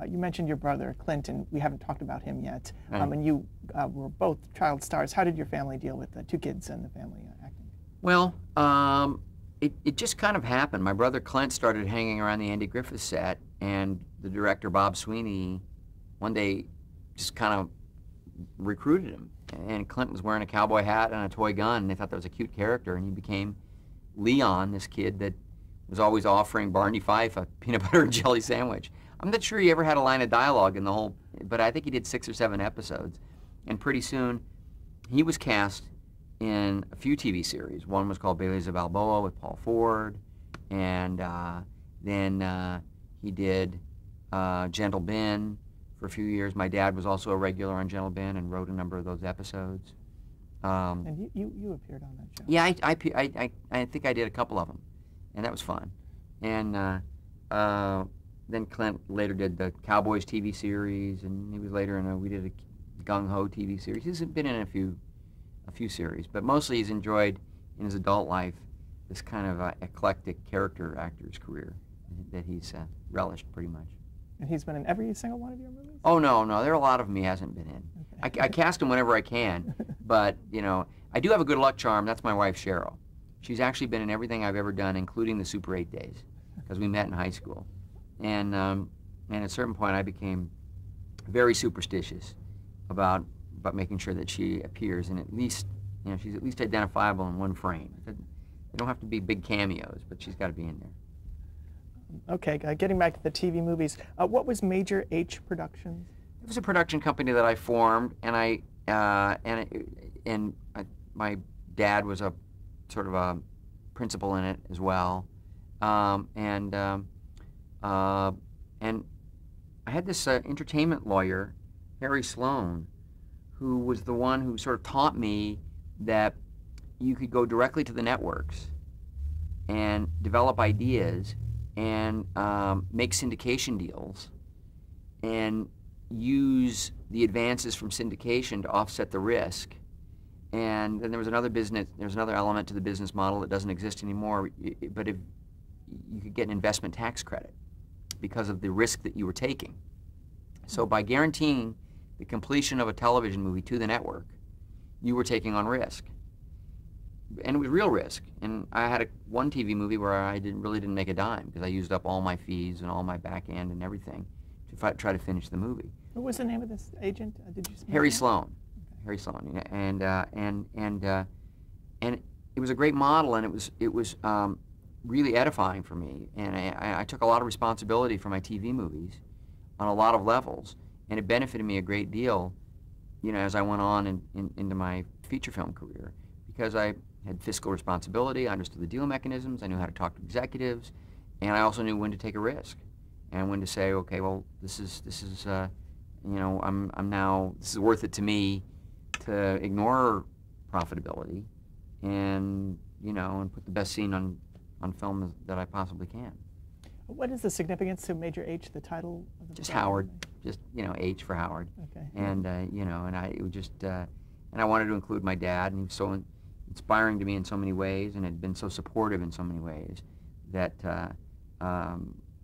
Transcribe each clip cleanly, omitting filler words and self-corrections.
You mentioned your brother, Clint, and we haven't talked about him yet. Right. And you were both child stars. How did your family deal with the two kids and the family acting? Well, it just kind of happened. My brother Clint started hanging around the Andy Griffith set, and the director, Bob Sweeney, one day just kind of recruited him. And Clint was wearing a cowboy hat and a toy gun, and they thought that was a cute character, and he became Leon, this kid that was always offering Barney Fife a peanut butter and jelly sandwich. I'm not sure he ever had a line of dialogue in the whole, but I think he did 6 or 7 episodes. And pretty soon, he was cast in a few TV series. One was called Baileys of Balboa with Paul Ford, and then he did Gentle Ben for a few years. My dad was also a regular on Gentle Ben and wrote a number of those episodes. And you appeared on that show. Yeah, I think I did a couple of them, and that was fun. And then Clint later did the Cowboys TV series, and he was later in we did a Gung Ho TV series. He's been in a few series, but mostly he's enjoyed in his adult life this kind of eclectic character actor's career that he's relished pretty much. And he's been in every single one of your movies? Oh, no, there are a lot of them he hasn't been in. Okay. I cast him whenever I can, but, you know, I do have a good luck charm. That's my wife, Cheryl. She's actually been in everything I've ever done, including the Super 8 days, because we met in high school. And at a certain point, I became very superstitious about making sure that she appears in at least, you know, she's at least identifiable in one frame. They don't have to be big cameos, but she's got to be in there. Okay, getting back to the TV movies, what was Major H Productions? It was a production company that I formed, and my dad was a sort of a principal in it as well, and I had this entertainment lawyer, Harry Sloan, who was the one who sort of taught me that you could go directly to the networks and develop ideas and make syndication deals and use the advances from syndication to offset the risk. And then there was another element to the business model that doesn't exist anymore, but if you could get an investment tax credit because of the risk that you were taking. So by guaranteeing the completion of a television movie to the network, you were taking on risk. And it was real risk. And I had one TV movie where I really didn't make a dime because I used up all my fees and all my back end and everything to try to finish the movie. What was the name of this agent? Did you say Harry Sloan. Okay. Harry Sloan. And it was a great model, and it was really edifying for me. And I took a lot of responsibility for my TV movies on a lot of levels, and it benefited me a great deal, you know, as I went on into my feature film career, because I had fiscal responsibility, I understood the deal mechanisms, I knew how to talk to executives, and I also knew when to take a risk and when to say, okay, well, this is you know, I'm now, this is worth it to me to ignore profitability and, you know, and put the best scene on film that I possibly can. What is the significance to Major H, the title of the Just film? Howard, just, you know, H for Howard. Okay. And, you know, and it was just, and I wanted to include my dad, and he was so inspiring to me in so many ways and had been so supportive in so many ways that,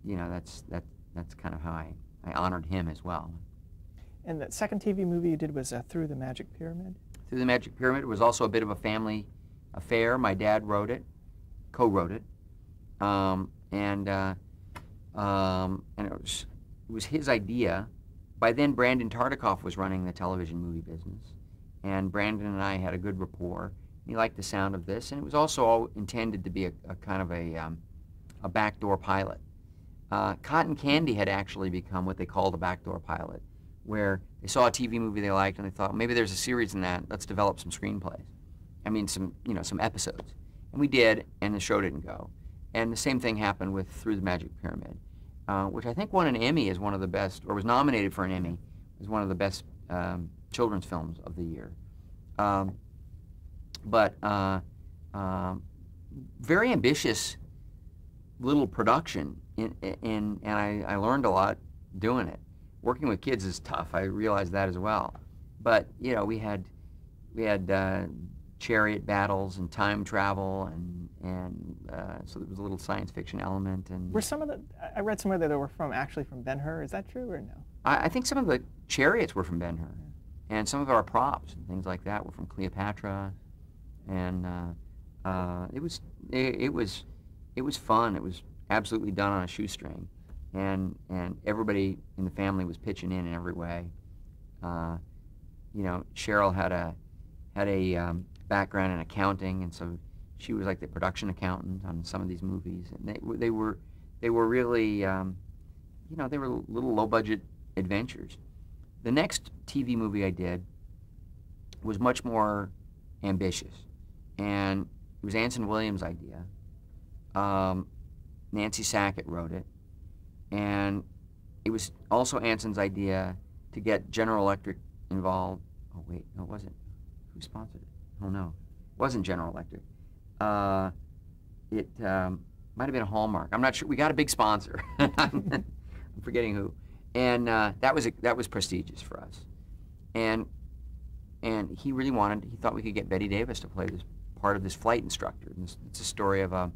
you know, that's kind of how I honored him as well. And the second TV movie you did was Through the Magic Pyramid? Through the Magic Pyramid was also a bit of a family affair. My dad wrote it, co-wrote it, and it was his idea. By then, Brandon Tartikoff was running the television movie business, and Brandon and I had a good rapport. He liked the sound of this, and it was also all intended to be a kind of a backdoor pilot. Cotton Candy had actually become what they called a backdoor pilot, where they saw a TV movie they liked and they thought, maybe there's a series in that, let's develop some screenplays. I mean, some episodes. And we did, and the show didn't go. And the same thing happened with Through the Magic Pyramid, which I think won an Emmy as one of the best, or was nominated for an Emmy as one of the best children's films of the year. Very ambitious little production, and I learned a lot doing it. Working with kids is tough. I realized that as well. But you know, we had chariot battles and time travel, so there was a little science fiction element. And Were some of the, I read somewhere that they were actually from Ben-Hur. Is that true or no? I think some of the chariots were from Ben-Hur, and some of our props and things like that were from Cleopatra, and it was fun. It was absolutely done on a shoestring, and everybody in the family was pitching in every way. You know, Cheryl had a background in accounting, and so she was like the production accountant on some of these movies, and they were really, you know, they were little low budget adventures. The next TV movie I did was much more ambitious, and it was Anson Williams' idea. Nancy Sackett wrote it, and it was also Anson's idea to get General Electric involved. Oh wait, no, it wasn't. Who sponsored it? Oh no, it wasn't General Electric. It might have been a Hallmark. I'm not sure. We got a big sponsor. I'm forgetting who. And that was prestigious for us. And he really he thought we could get Bette Davis to play this part of this flight instructor. And it's a story of a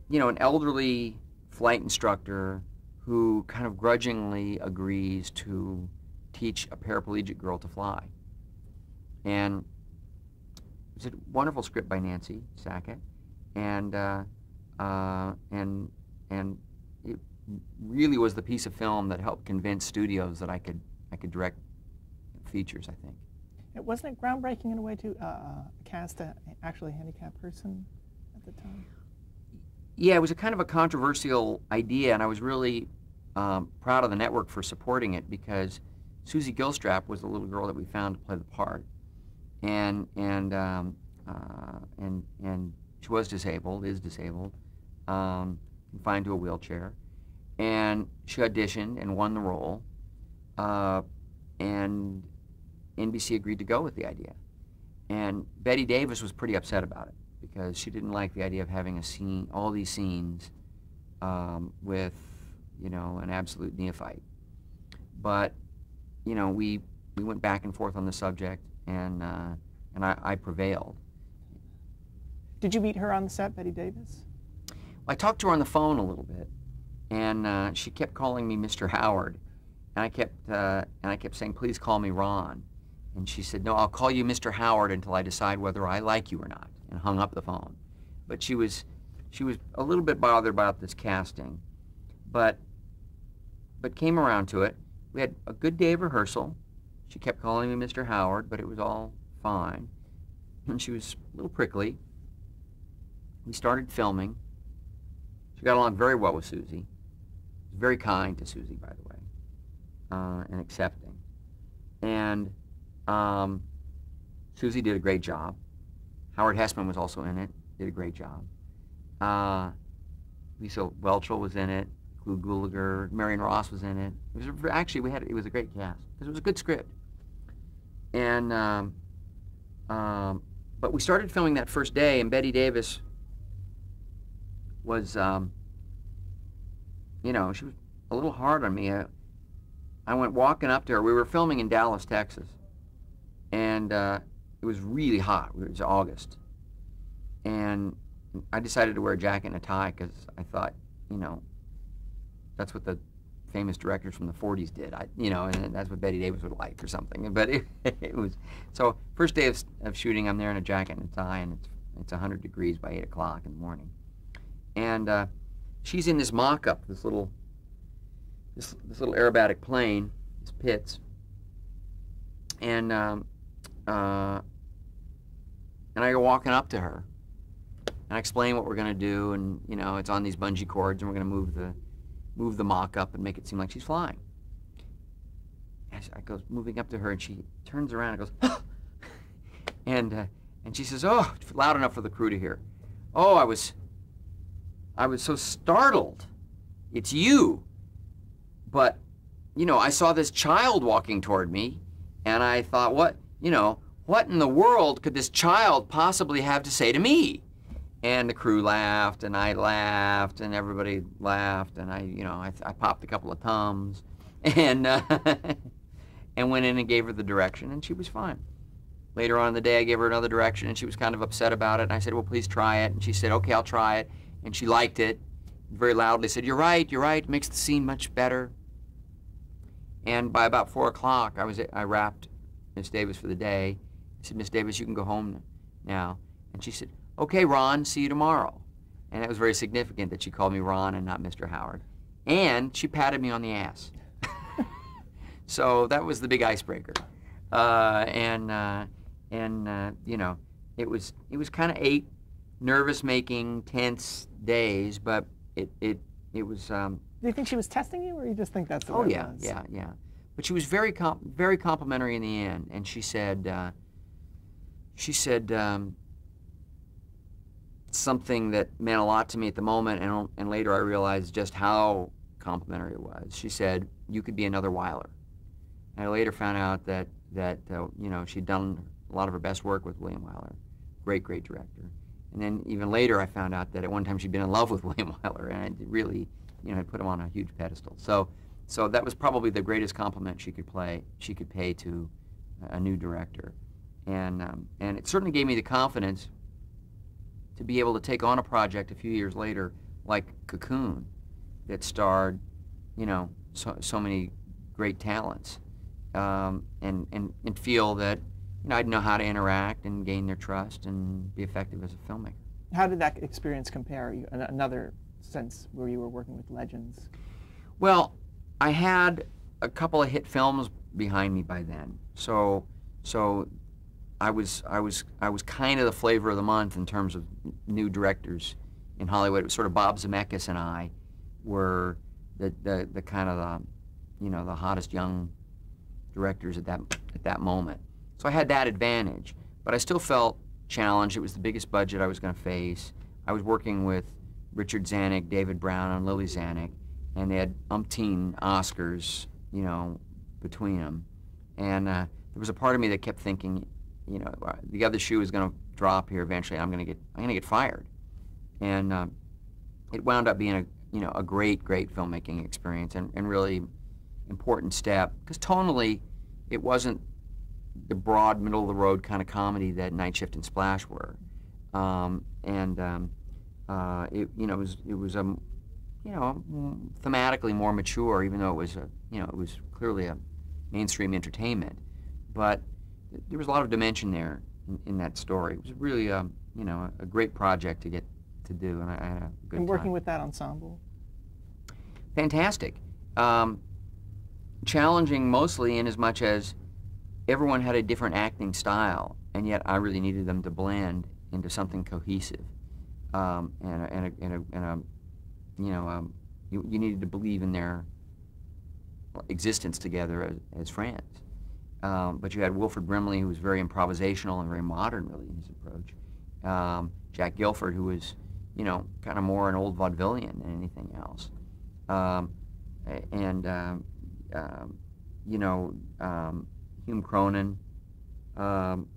you know, an elderly flight instructor who kind of grudgingly agrees to teach a paraplegic girl to fly. And it was a wonderful script by Nancy Sackett, and it really was the piece of film that helped convince studios that I could direct features, I think. Wasn't it groundbreaking in a way to cast an actually handicapped person at the time? Yeah, it was a kind of a controversial idea, and I was really proud of the network for supporting it, because Susie Gilstrap was the little girl that we found to play the part, and she was disabled, is disabled, confined to a wheelchair, and she auditioned and won the role, and NBC agreed to go with the idea. And Bette Davis was pretty upset about it, because she didn't like the idea of having a scene, all these scenes, with, you know, an absolute neophyte. But, you know, we went back and forth on the subject, and I prevailed. Did you meet her on the set, Bette Davis? I talked to her on the phone a little bit, and she kept calling me Mr. Howard, and I kept saying, please call me Ron. And she said, no, I'll call you Mr. Howard until I decide whether I like you or not, and hung up the phone. But she was a little bit bothered about this casting, but came around to it. We had a good day of rehearsal. She kept calling me Mr. Howard, but it was all fine. And she was a little prickly. We started filming. She got along very well with Susie. Was very kind to Susie, by the way, and accepting. And Susie did a great job. Howard Hessman was also in it, did a great job. Lisa Whelchel was in it. Clu Gulager, Marion Ross was in it. It was actually it was a great cast, because it was a good script. And but we started filming that first day, and Bette Davis was, you know, she was a little hard on me. I went walking up to her. We were filming in Dallas, Texas, and it was really hot. It was August, and I decided to wear a jacket and a tie, because I thought, you know, that's what the famous directors from the 40s did. You know, and that's what Bette Davis would like or something. But it was, so first day of shooting, I'm there in a jacket and a tie, and it's 100 degrees by 8 o'clock in the morning. And she's in this mock-up, this little aerobatic plane, this Pitts, and I go walking up to her, and I explain what we're going to do, and, you know, it's on these bungee cords, and we're going to move the mock-up and make it seem like she's flying. And I go moving up to her, and she turns around and goes, oh! and she says, oh, loud enough for the crew to hear. Oh, I was so startled. It's you. But, you know, I saw this child walking toward me, and I thought, what in the world could this child possibly have to say to me? And the crew laughed, and I laughed, and everybody laughed, and I popped a couple of Tums, and and went in and gave her the direction, and she was fine. Later on in the day, I gave her another direction, and she was kind of upset about it. And I said, well, please try it. And she said, okay, I'll try it. And she liked it. Very loudly said, you're right, it makes the scene much better. And by about 4 o'clock, I wrapped Miss Davis for the day. I said, Miss Davis, you can go home now. And she said, okay, Ron, see you tomorrow. And it was very significant that she called me Ron and not Mr. Howard. And she patted me on the ass. So that was the big icebreaker. You know, it was kind of 8 nervous-making, tense days, but it was. Do you think she was testing you, or you just think that's the way it was? Yeah. But she was very complimentary in the end, and she said something that meant a lot to me at the moment, and later I realized just how complimentary it was. She said, "You could be another Wyler." And I later found out that you know, she'd done a lot of her best work with William Wyler, great director. And then even later I found out that at one time she'd been in love with William Wyler, and it really, you know, had put him on a huge pedestal. So that was probably the greatest compliment she could pay to a new director, and it certainly gave me the confidence to be able to take on a project a few years later like Cocoon, that starred, you know, so many great talents, and feel that, you know, I'd know how to interact and gain their trust and be effective as a filmmaker. How did that experience compare in another sense where you were working with legends? Well, I had a couple of hit films behind me by then, so I was kind of the flavor of the month in terms of new directors in Hollywood. It was sort of Bob Zemeckis and I were the kind of the, you know, the hottest young directors at that moment. So I had that advantage, but I still felt challenged. It was the biggest budget I was going to face. I was working with Richard Zanuck, David Brown, and Lily Zanuck, and they had umpteen Oscars, you know, between them. And there was a part of me that kept thinking, you know, the other shoe is going to drop here eventually. I'm going to get fired. And it wound up being a great filmmaking experience, and really important step, because tonally it wasn't the broad middle of the road kind of comedy that Night Shift and Splash were. It was thematically more mature, even though it was it was clearly a mainstream entertainment, but there was a lot of dimension there in that story. It was really a great project to get to do, and I had a good time. And working with that ensemble? Fantastic. Challenging mostly in as much as everyone had a different acting style, and yet I really needed them to blend into something cohesive. You needed to believe in their existence together as friends. But you had Wilford Brimley, who was very improvisational and very modern, really, in his approach. Jack Gilford, who was, kind of more an old vaudevillian than anything else. Hume Cronin, and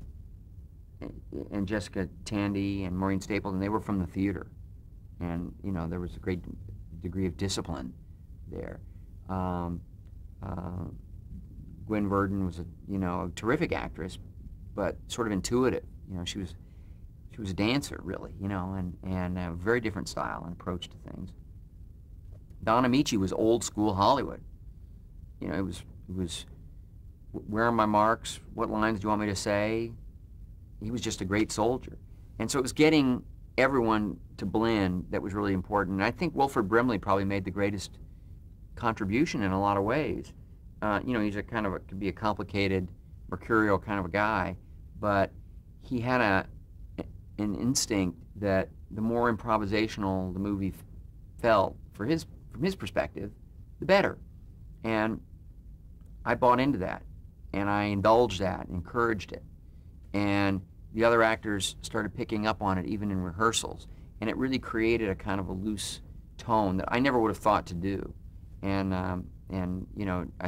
Jessica Tandy and Maureen Stapleton, they were from the theater. And, there was a great degree of discipline there. Gwen Verdon was a terrific actress, but sort of intuitive. She was a dancer, really, and a very different style and approach to things. Don Amici was old school Hollywood. It was where are my marks? What lines do you want me to say? He was just a great soldier. And so it was getting everyone to blend that was really important. And I think Wilford Brimley probably made the greatest contribution in a lot of ways. He's could be a complicated, mercurial kind of a guy, but he had an instinct that the more improvisational the movie felt from his perspective, the better. And I bought into that, and I indulged that, encouraged it. And the other actors started picking up on it even in rehearsals, and it really created a kind of a loose tone that I never would have thought to do. And I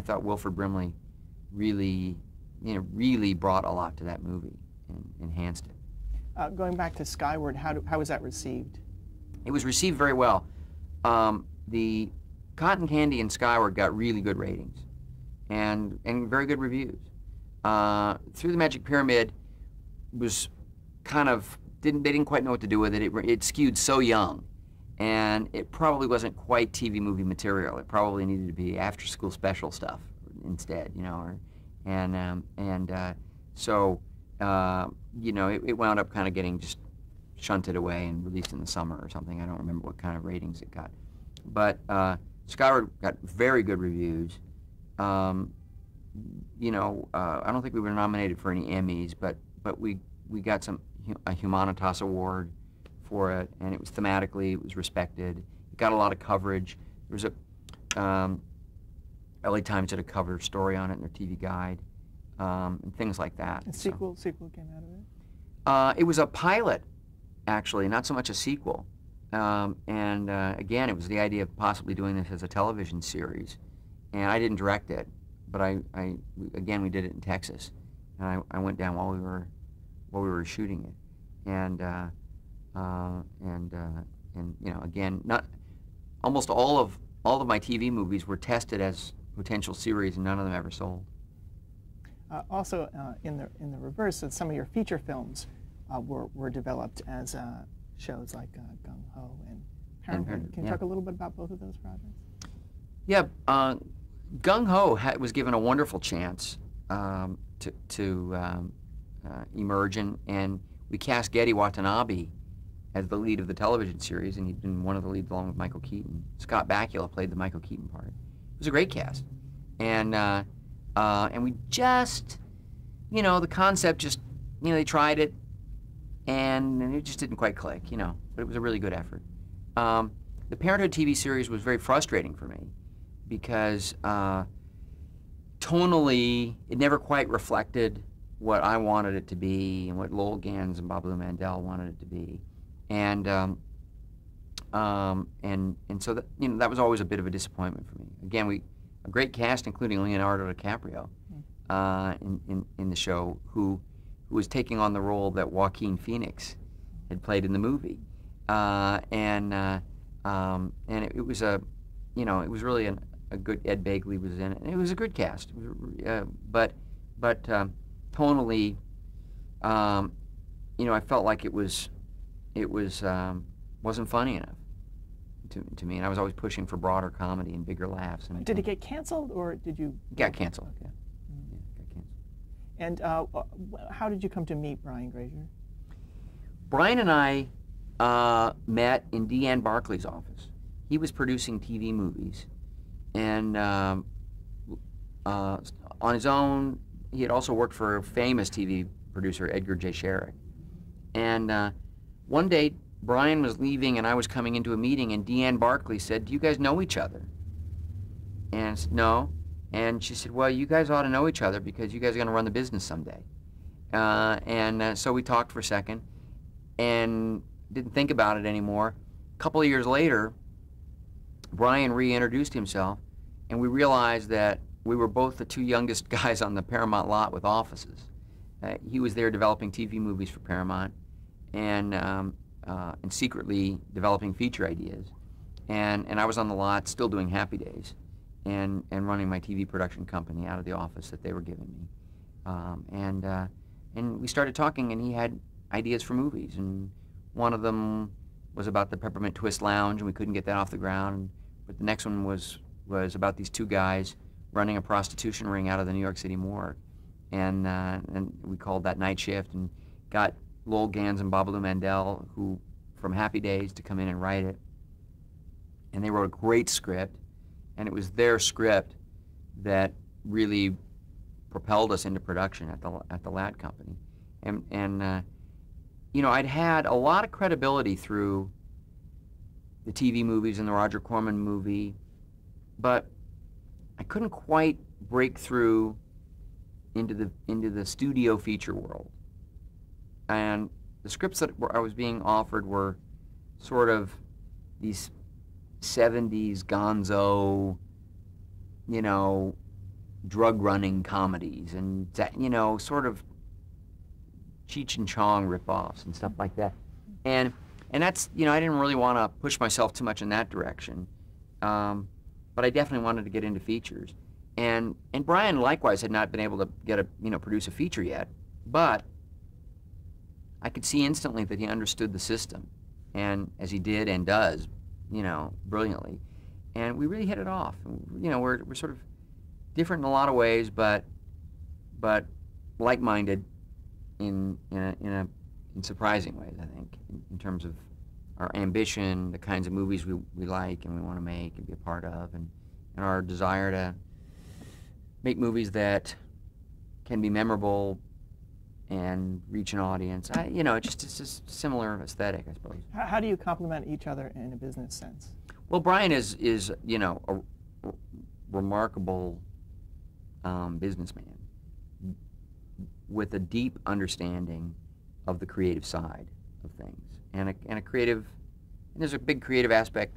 thought Wilford Brimley really brought a lot to that movie and enhanced it. Going back to Skyward, how was that received? It was received very well. The Cotton Candy and Skyward got really good ratings, and very good reviews. Through the Magic Pyramid was kind of they didn't quite know what to do with it. It skewed so young, and it probably wasn't quite TV movie material. It probably needed to be after-school special stuff instead, you know. So you know, it wound up kind of getting just shunted away and released in the summer or something. I don't remember what kind of ratings it got, but Skyward got very good reviews. You know, I don't think we were nominated for any Emmys, but we got a Humanitas Award for it, and it was thematically, it was respected. It got a lot of coverage. There was LA Times did a cover story on it in their TV guide, and things like that. A sequel came out of it? It was a pilot, actually, not so much a sequel. Again, it was the idea of possibly doing this as a television series, and I didn't direct it, but again, we did it in Texas, and I went down while we were shooting it, and you know, again, not almost all of my TV movies were tested as potential series, and none of them ever sold. Also, in the reverse, some of your feature films were developed as shows like Gung Ho and Parenthood. Can you talk a little bit about both of those projects? Yeah, Gung Ho was given a wonderful chance to emerge, and we cast Gedde Watanabe as the lead of the television series, and he'd been one of the leads along with Michael Keaton. Scott Bakula played the Michael Keaton part. It was a great cast, and we just, you know, the concept just, you know, they tried it, and it just didn't quite click, you know, but it was a really good effort. The Parenthood TV series was very frustrating for me because tonally, it never quite reflected what I wanted it to be and what Lowell Ganz and Babaloo Mandel wanted it to be, and so that, you know, that was always a bit of a disappointment for me. Again, a great cast, including Leonardo DiCaprio in the show, who was taking on the role that Joaquin Phoenix had played in the movie, and it was you know, it was really a good. Ed Begley was in it, and it was a good cast. But tonally, you know, I felt like it wasn't funny enough to me, and I was always pushing for broader comedy and bigger laughs. And did it get canceled, or did you? It got canceled. Okay. Yeah, it got canceled. And how did you come to meet Brian Grazer? Brian and I met in Deanne Barclay's office. He was producing TV movies, and on his own, he had also worked for a famous TV producer, Edgar J. Sherrick. And one day, Brian was leaving, and I was coming into a meeting, and Deanne Barclay said, "Do you guys know each other?" And I said, "No." And she said, "Well, you guys ought to know each other because you guys are going to run the business someday." So we talked for a second and didn't think about it anymore. A couple of years later, Brian reintroduced himself, and we realized that we were both the two youngest guys on the Paramount lot with offices. He was there developing TV movies for Paramount, and secretly developing feature ideas. And I was on the lot still doing Happy Days and running my TV production company out of the office that they were giving me. And we started talking, and he had ideas for movies, and one of them was about the Peppermint Twist Lounge, and we couldn't get that off the ground. But the next one was about these two guys running a prostitution ring out of the New York City morgue. And we called that Night Shift, and got Lowell Ganz and Babaloo Mandel, who from Happy Days, to come in and write it. And they wrote a great script, and it was their script that really propelled us into production at the Ladd Company. And you know, I'd had a lot of credibility through the TV movies and the Roger Corman movie, but I couldn't quite break through into the studio feature world. And the scripts that I was being offered were sort of these 70s gonzo, you know, drug-running comedies, and, you know, sort of Cheech and Chong ripoffs and stuff like that. And that's, you know, I didn't really want to push myself too much in that direction. But I definitely wanted to get into features. And Brian likewise had not been able to get produce a feature yet, but I could see instantly that he understood the system, and as he did and does, brilliantly, and we really hit it off. We're sort of different in a lot of ways, but like-minded in surprising ways, I think, in terms of our ambition, the kinds of movies we like and we want to make and be a part of, and our desire to make movies that can be memorable and reach an audience. It's just similar aesthetic, I suppose. How do you complement each other in a business sense? Well, Brian is a remarkable businessman with a deep understanding of the creative side of things, and there's a big creative aspect,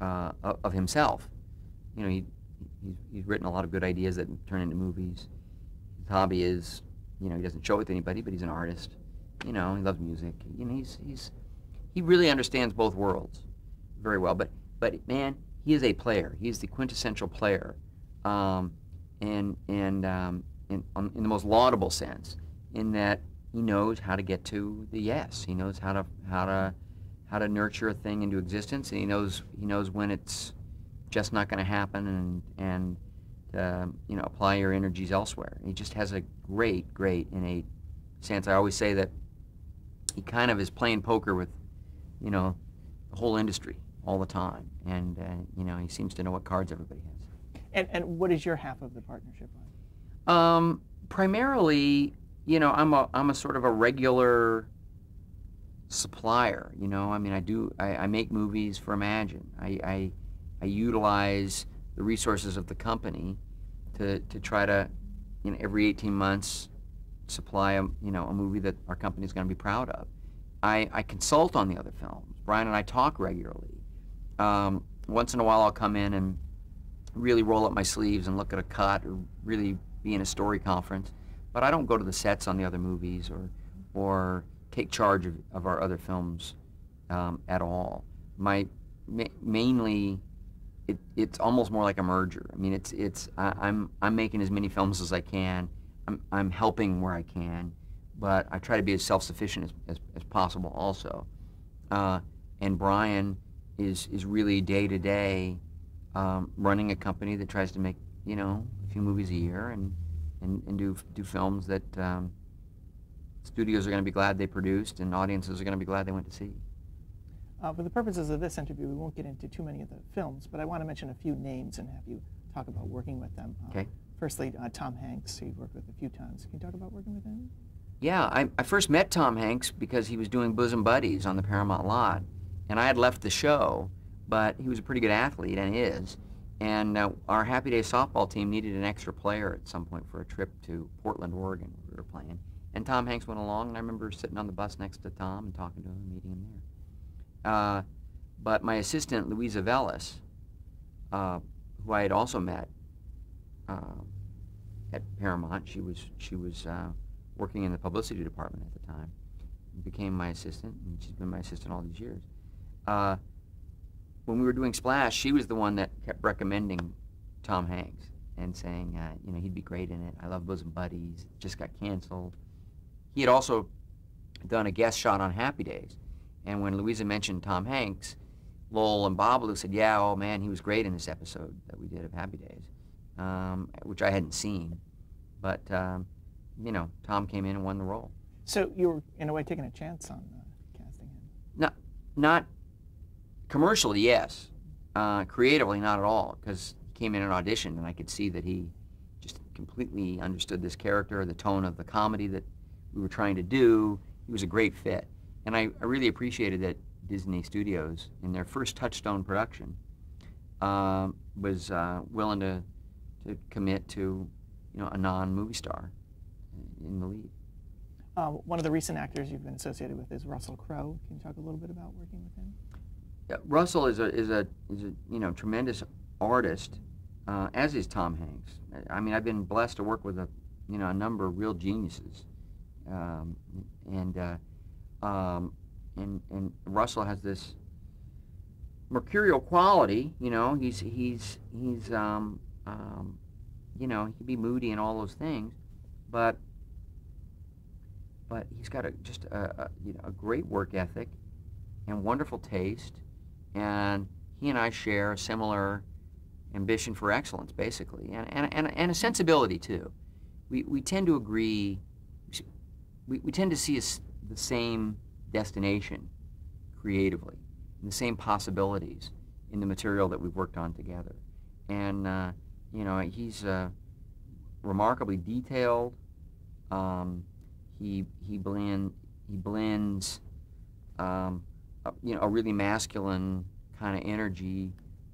of himself. He's written a lot of good ideas that turn into movies. His hobby is, he doesn't show it to anybody, but he's an artist. He loves music. He really understands both worlds very well. But man, he is a player. He is the quintessential player, in the most laudable sense, in that he knows how to get to the yes. He knows how to nurture a thing into existence, and he knows when it's just not going to happen, and apply your energies elsewhere. He just has a great innate sense. I always say that he kind of is playing poker with, the whole industry all the time, and he seems to know what cards everybody has. And what is your half of the partnership like? Primarily, I'm a sort of a regular supplier. I make movies for Imagine. I utilize the resources of the company to try to, every 18 months supply a movie that our company is going to be proud of. I consult on the other films. Brian and I talk regularly. Once in a while I'll come in and really roll up my sleeves and look at a cut or really be in a story conference, but I don't go to the sets on the other movies or take charge of our other films at all. Mainly it's almost more like a merger. I'm making as many films as I can. I'm helping where I can, but I try to be as self-sufficient as possible also. And Brian is really day to day running a company that tries to make a few movies a year and do films that studios are going to be glad they produced and audiences are going to be glad they went to see. For the purposes of this interview, we won't get into too many of the films, but I want to mention a few names and have you talk about working with them. Okay. Firstly, Tom Hanks, who you've worked with a few times. Can you talk about working with him? Yeah, I first met Tom Hanks because he was doing Bosom Buddies on the Paramount lot, and I had left the show, but he was a pretty good athlete, and is. And our Happy Days softball team needed an extra player at some point for a trip to Portland, Oregon, where we were playing. And Tom Hanks went along, and I remember sitting on the bus next to Tom and talking to him and meeting him there. But my assistant, Louisa Vellis, who I had also met at Paramount, she was working in the publicity department at the time, became my assistant, and she's been my assistant all these years. When we were doing Splash, she was the one that kept recommending Tom Hanks and saying, he'd be great in it. I love Bosom Buddies. It just got canceled. He had also done a guest shot on Happy Days. And when Louisa mentioned Tom Hanks, Lowell and Babalu said, yeah, oh man, he was great in this episode that we did of Happy Days, which I hadn't seen. But, Tom came in and won the role. So you were, in a way, taking a chance on casting him? Not commercially, yes. Creatively, not at all, because he came in and auditioned, and I could see that he just completely understood this character, the tone of the comedy that we were trying to do. He was a great fit. And I really appreciated that Disney Studios, in their first Touchstone production, was willing to commit to, a non-movie star in the lead. One of the recent actors you've been associated with is Russell Crowe. Can you talk a little bit about working with him? Yeah, Russell is a tremendous artist, as is Tom Hanks. I've been blessed to work with a number of real geniuses, and Russell has this mercurial quality. You know, he's you know, he can be moody and all those things, but he's got just you know, a great work ethic and wonderful taste, and he and I share a similar ambition for excellence, basically, and a sensibility too. We tend to agree. We tend to see the same destination creatively, and the same possibilities in the material that we've worked on together. And you know, he's remarkably detailed. He blends you know, a really masculine kind of energy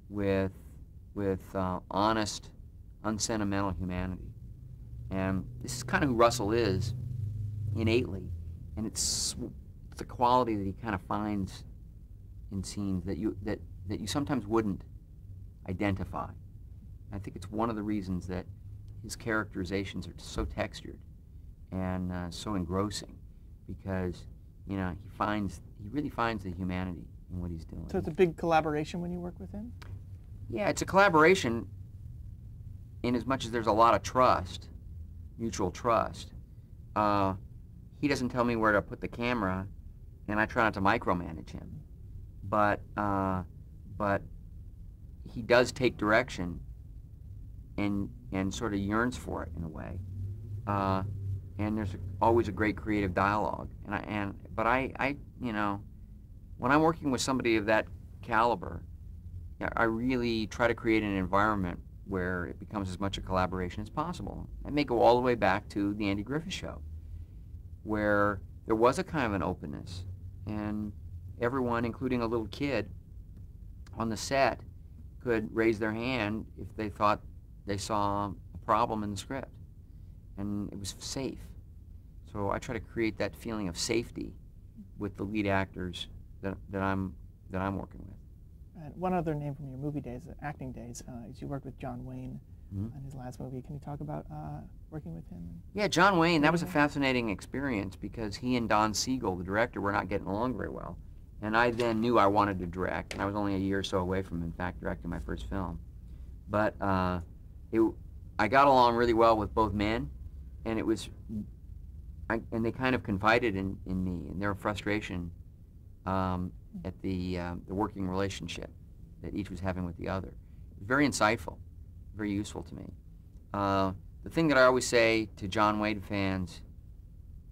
with honest, unsentimental humanity. And this is kind of who Russell is innately, and it's a quality that he kind of finds in scenes that you sometimes wouldn't identify. I think it's one of the reasons that his characterizations are so textured and so engrossing, because, you know, he really finds the humanity in what he's doing. So it's a big collaboration when you work with him? Yeah, it's a collaboration in as much as there's a lot of trust, mutual trust. He doesn't tell me where to put the camera, and I try not to micromanage him. But he does take direction and sort of yearns for it in a way. And there's always a great creative dialogue. But I you know, when I'm working with somebody of that caliber, I really try to create an environment where it becomes as much a collaboration as possible. I may go all the way back to the Andy Griffith Show, where there was a kind of an openness, and everyone, including a little kid on the set, could raise their hand if they thought they saw a problem in the script, and it was safe. So I try to create that feeling of safety with the lead actors that I'm working with. And one other name from your movie days, acting days, is you worked with John Wayne on his last movie. Can you talk about working with him? Yeah, John Wayne, that was a fascinating experience because he and Don Siegel, the director, were not getting along very well. And I then knew I wanted to direct, and I was only a year or so away from, in fact, directing my first film. But I got along really well with both men, and and they kind of confided in me and their frustration at the working relationship that each was having with the other. It was very insightful, very useful to me. The thing that I always say to John Wayne fans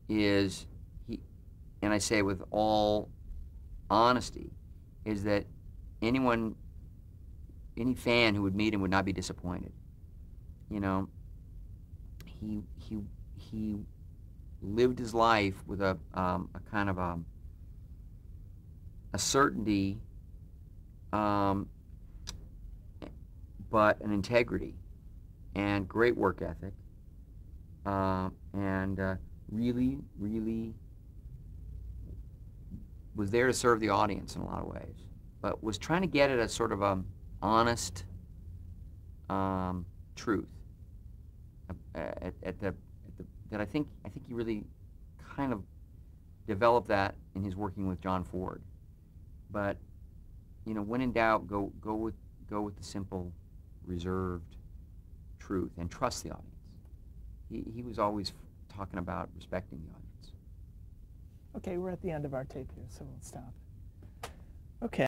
is, and I say with all honesty, is that any fan who would meet him would not be disappointed. You know, he lived his life with a kind of a certainty, but an integrity and great work ethic, and really was there to serve the audience in a lot of ways, but was trying to get at a sort of honest truth that I think he really kind of developed that in his working with John Ford. But, you know, when in doubt, go with the simple, reserved truth and trust the audience. He was always talking about respecting the audience. Okay, we're at the end of our tape here, so we'll stop. Okay.